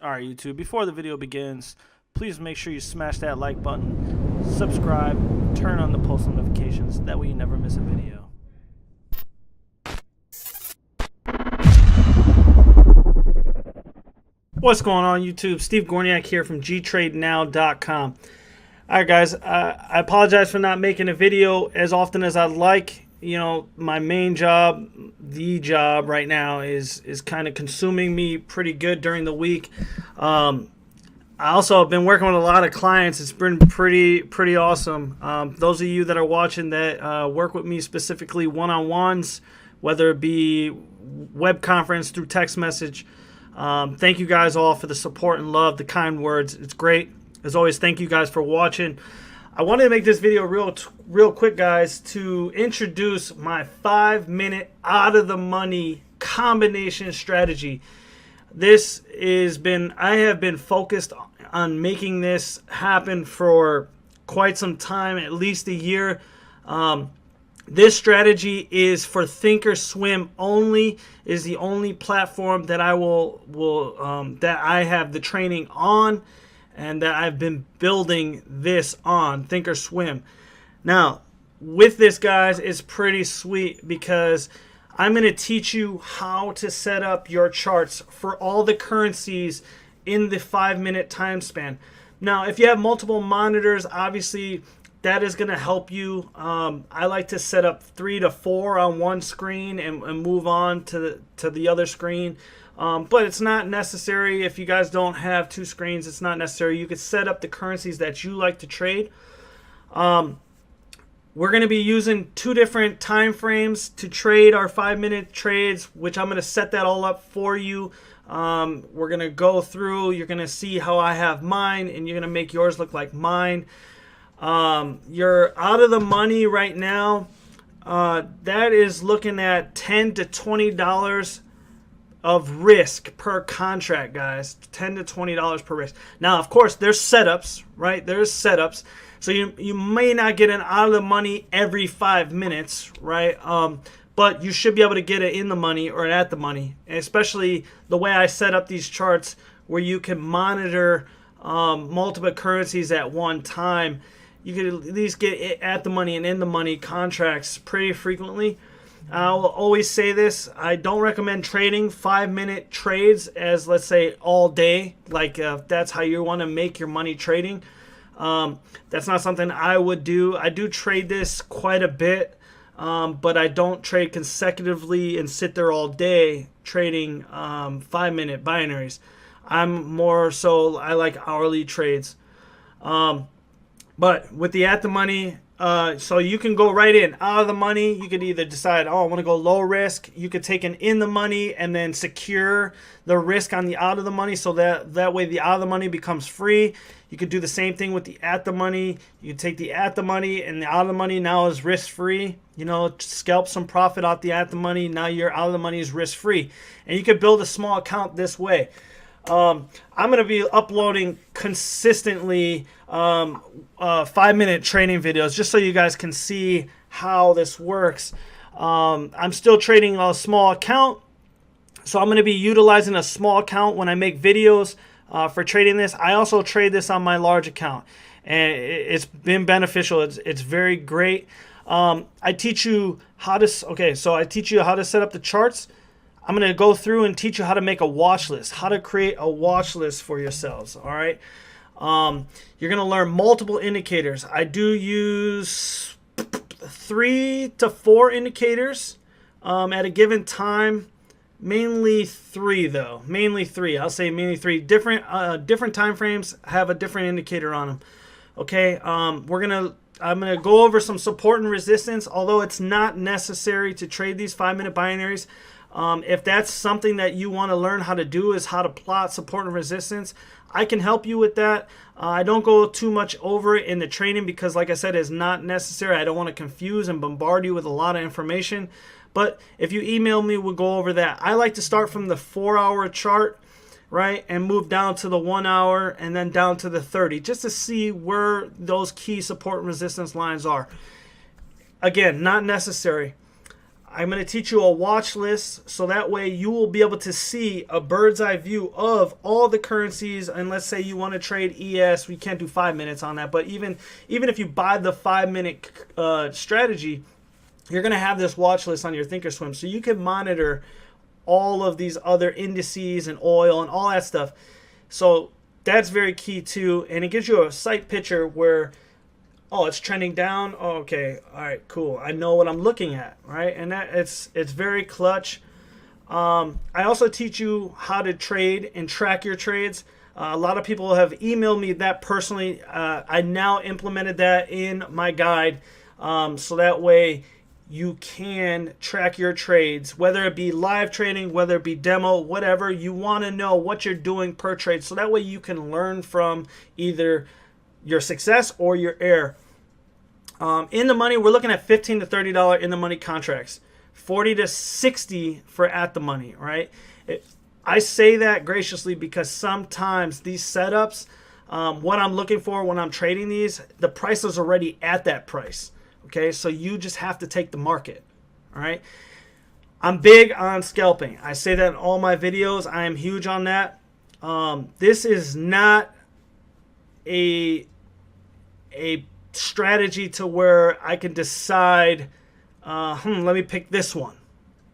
Alright, YouTube, before the video begins, please make sure you smash that like button, subscribe, turn on the post notifications, that way you never miss a video. What's going on, YouTube? Steve Gorniak here from GTradeNow.com. Alright guys, I apologize for not making a video as often as I'd like. You know, my main job, the job right now is kind of consuming me pretty good during the week. I also have been working with a lot of clients. It's been pretty awesome. Those of you that are watching that work with me specifically one-on-ones, whether it be web conference through text message, thank you guys all for the support and love, the kind words. It's great. As always, thank you guys for watching. I wanted to make this video real quick, guys, to introduce my 5-minute out of the money combination strategy. I have been focused on making this happen for quite some time, at least a year. This strategy is for Thinkorswim only. Is the only platform that I that I have the training on, and that I've been building this on Thinkorswim. Now, with this, guys, it's pretty sweet because I'm going to teach you how to set up your charts for all the currencies in the 5-minute time span. Now, if you have multiple monitors, obviously that is going to help you. I like to set up 3 to 4 on one screen and move on to the other screen. But it's not necessary. If you guys don't have 2 screens, it's not necessary. You could set up the currencies that you like to trade. We're going to be using 2 different time frames to trade our 5-minute trades, which I'm going to set that all up for you. We're going to go through. You're going to see how I have mine, and you're going to make yours look like mine. You're out of the money right now. That is looking at $10 to $20 of risk per contract, guys. $10 to $20 per risk. Now, of course, there's setups, right? There's setups. So you may not get an out of the money every 5 minutes, right? But you should be able to get it in the money or at the money. And especially the way I set up these charts where you can monitor multiple currencies at one time. You can at least get at the money and in the money contracts pretty frequently. I'll always say this: I don't recommend trading 5-minute trades as, let's say, all day. Like if that's how you want to make your money trading. That's not something I would do. I do trade this quite a bit, but I don't trade consecutively and sit there all day trading 5-minute binaries. I'm more so, I like hourly trades. But with the at the money, so you can go right in. Out of the money, you could either decide, oh, I want to go low risk. You could take an in the money and then secure the risk on the out of the money, so that way the out of the money becomes free. You could do the same thing with the at the money. You could take the at the money, and the out of the money now is risk free. You know, scalp some profit out the at the money. Now your out of the money is risk free. And you could build a small account this way. I'm going to be uploading consistently 5-minute training videos just so you guys can see how this works. I'm still trading a small account, so I'm going to be utilizing a small account when I make videos for trading this. I also trade this on my large account, and it's been beneficial. It's very great. I teach you how to I teach you how to set up the charts. I'm going to go through and teach you how to make a watch list, how to create a watch list for yourselves, all right? You're going to learn multiple indicators. I do use 3 to 4 indicators at a given time. Mainly 3, though. Mainly 3. I'll say mainly 3. Different time frames have a different indicator on them. Okay, I'm gonna go over some support and resistance, although it's not necessary to trade these 5-minute binaries. If that's something that you want to learn how to do, is how to plot support and resistance, I can help you with that. I don't go too much over it in the training because, like I said, it's not necessary. I don't want to confuse and bombard you with a lot of information. But if you email me, we'll go over that. I like to start from the 4-hour chart, right, and move down to the 1 hour and then down to the 30, just to see where those key support and resistance lines are. Again, not necessary. I'm going to teach you a watch list, so that way you will be able to see a bird's eye view of all the currencies. And let's say you want to trade ES, we can't do 5 minutes on that, but even if you buy the 5-minute strategy, you're going to have this watch list on your Thinkorswim, so you can monitor all of these other indices and oil and all that stuff. So that's very key too, and it gives you a sight picture where, oh, it's trending down. Oh, okay, all right, cool. I know what I'm looking at, right? And that it's very clutch. I also teach you how to trade and track your trades. A lot of people have emailed me that personally. I now implemented that in my guide, so that way you can track your trades, whether it be live trading, whether it be demo, whatever. You want to know what you're doing per trade, so that way you can learn from either your success or your error. In the money, we're looking at $15 to $30 in the money contracts, 40 to 60 for at the money, right? I say that graciously because sometimes these setups, what I'm looking for when I'm trading these, the price is already at that price. Okay, so you just have to take the market. All right, I'm big on scalping. I say that in all my videos. I am huge on that. This is not a strategy to where I can decide, let me pick this one,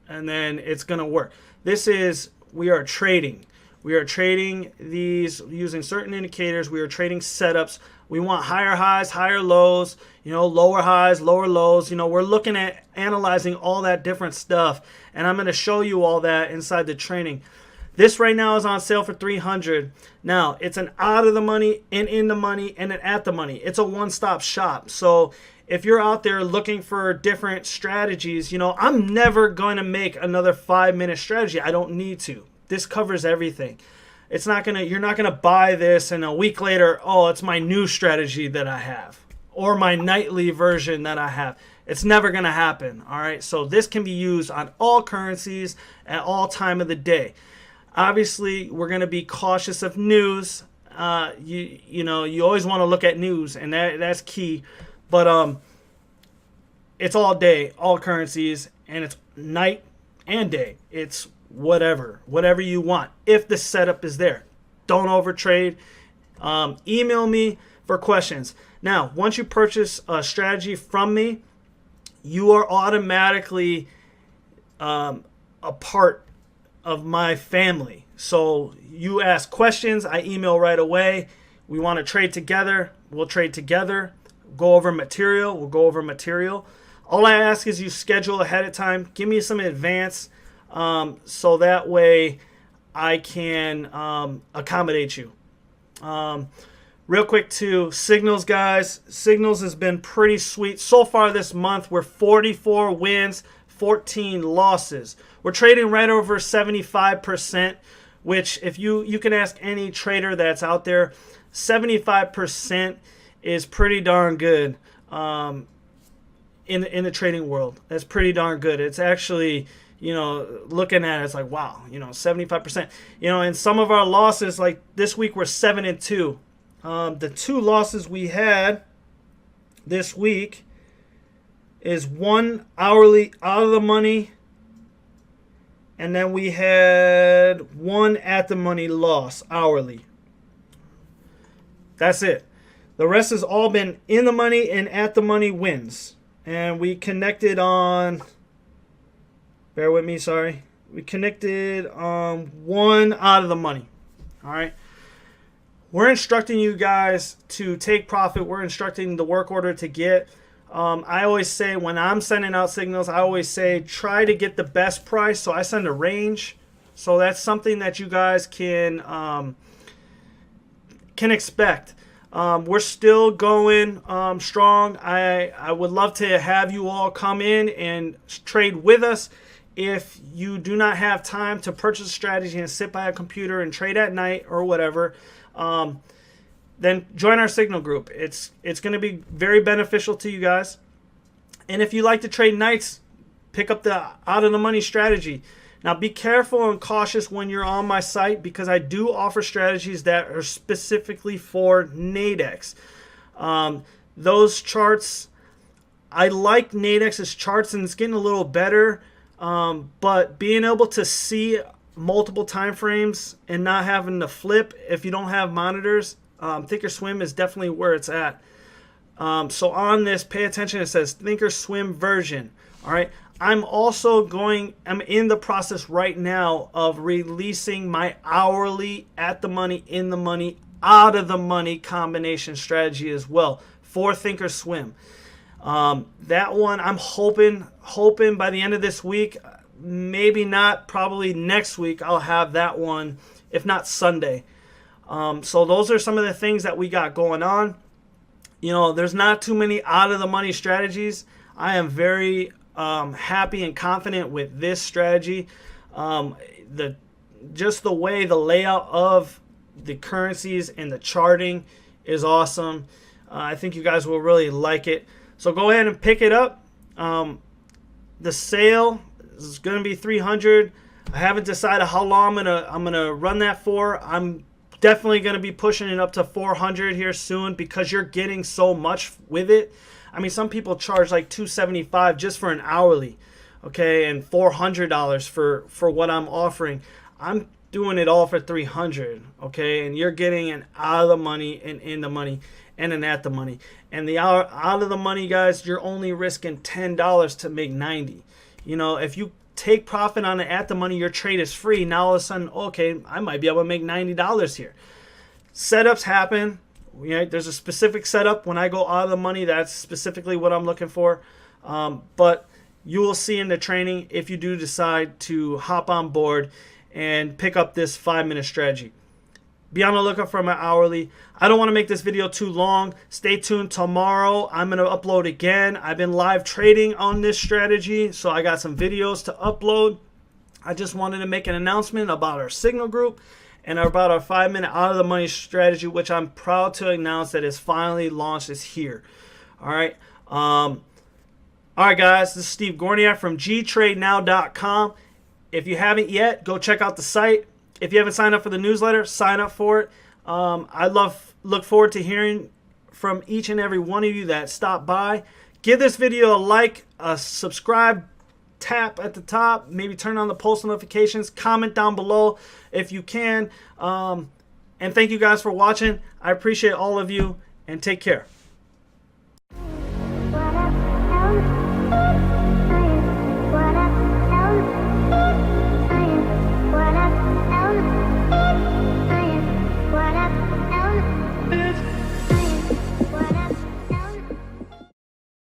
and then it's gonna work. This is, we are trading. We are trading these using certain indicators. We are trading setups. We want higher highs, higher lows, lower highs, lower lows. We're looking at analyzing all that different stuff. And I'm going to show you all that inside the training. This right now is on sale for $300. Now, it's an out of the money, and in the money, and an at the money. It's a one-stop shop. So if you're out there looking for different strategies, I'm never going to make another 5-minute strategy. I don't need to. This covers everything. It's not gonna. You're not gonna buy this and a week later, oh, it's my new strategy that I have, or my nightly version that I have. It's never gonna happen. All right. So this can be used on all currencies at all time of the day. Obviously, we're gonna be cautious of news. You always want to look at news, and that's key. But it's all day, all currencies, and it's night and day. It's whatever you want, if the setup is there. Don't overtrade. Email me for questions. Now, once you purchase a strategy from me, you are automatically a part of my family. So you ask questions, I email right away. We want to trade together, we'll trade together. Go over material, we'll go over material. All I ask is you schedule ahead of time. Give me some advance, so that way I can accommodate you. Real quick too, Signals, guys. Signals has been pretty sweet. So far this month, we're 44 wins, 14 losses. We're trading right over 75%, which if you can ask any trader that's out there, 75% is pretty darn good in the trading world. That's pretty darn good. It's actually, looking at it, it's like, wow, 75%. And some of our losses, like this week, we're 7-2. The 2 losses we had this week is 1 hourly out of the money, and then we had 1 at the money loss hourly. That's it. The rest has all been in the money and at the money wins. And we connected on, bear with me, sorry. We connected on 1 out of the money. All right. We're instructing you guys to take profit. We're instructing the work order to get. I always say when I'm sending out signals, I always say try to get the best price. So I send a range. So that's something that you guys can expect. We're still going strong. I would love to have you all come in and trade with us. If you do not have time to purchase a strategy and sit by a computer and trade at night or whatever, then join our Signal group. It's going to be very beneficial to you guys. And if you like to trade nights, pick up the out of the money strategy. Now be careful and cautious when you're on my site, because I do offer strategies that are specifically for Nadex. Those charts, I like Nadex's charts, and it's getting a little better. But being able to see multiple time frames and not having to flip if you don't have monitors, Thinkorswim is definitely where it's at. So on this, pay attention. It says Thinkorswim version. All right. I'm in the process right now of releasing my hourly at the money, in the money, out of the money combination strategy as well for Thinkorswim. That one, I'm hoping by the end of this week, maybe not, probably next week, I'll have that one, if not Sunday. So those are some of the things that we got going on. You know, there's not too many out of the money strategies. I am very happy and confident with this strategy. Just the way the layout of the currencies and the charting is awesome. I think you guys will really like it. So go ahead and pick it up. The sale is going to be $300. I haven't decided how long I'm gonna run that for. I'm definitely going to be pushing it up to $400 here soon because you're getting so much with it. I mean, some people charge like $275 just for an hourly, okay, and $400 for what I'm offering. I'm doing it all for $300, okay, and you're getting an out of the money and in the money and an at the money. And the out of the money, guys, you're only risking $10 to make 90. You know, if you take profit on the at the money, your trade is free. Now all of a sudden, okay, I might be able to make $90 here. Setups happen. There's a specific setup when I go out of the money. That's specifically what I'm looking for. But you will see in the training if you do decide to hop on board and pick up this 5-minute strategy. Be on the lookout for my hourly. I don't want to make this video too long. Stay tuned. Tomorrow I'm going to upload again. I've been live trading on this strategy, so I got some videos to upload. I just wanted to make an announcement about our signal group and about our 5-minute out of the money strategy, which I'm proud to announce that is finally launched. Is here. All right. All right, guys. This is Steve Gorniak from GTradeNow.com. If you haven't yet, go check out the site. If you haven't signed up for the newsletter, sign up for it. I look forward to hearing from each and every one of you that stop by. Give this video a like, a subscribe, tap at the top, maybe turn on the post notifications, comment down below if you can. And thank you guys for watching. I appreciate all of you, and take care.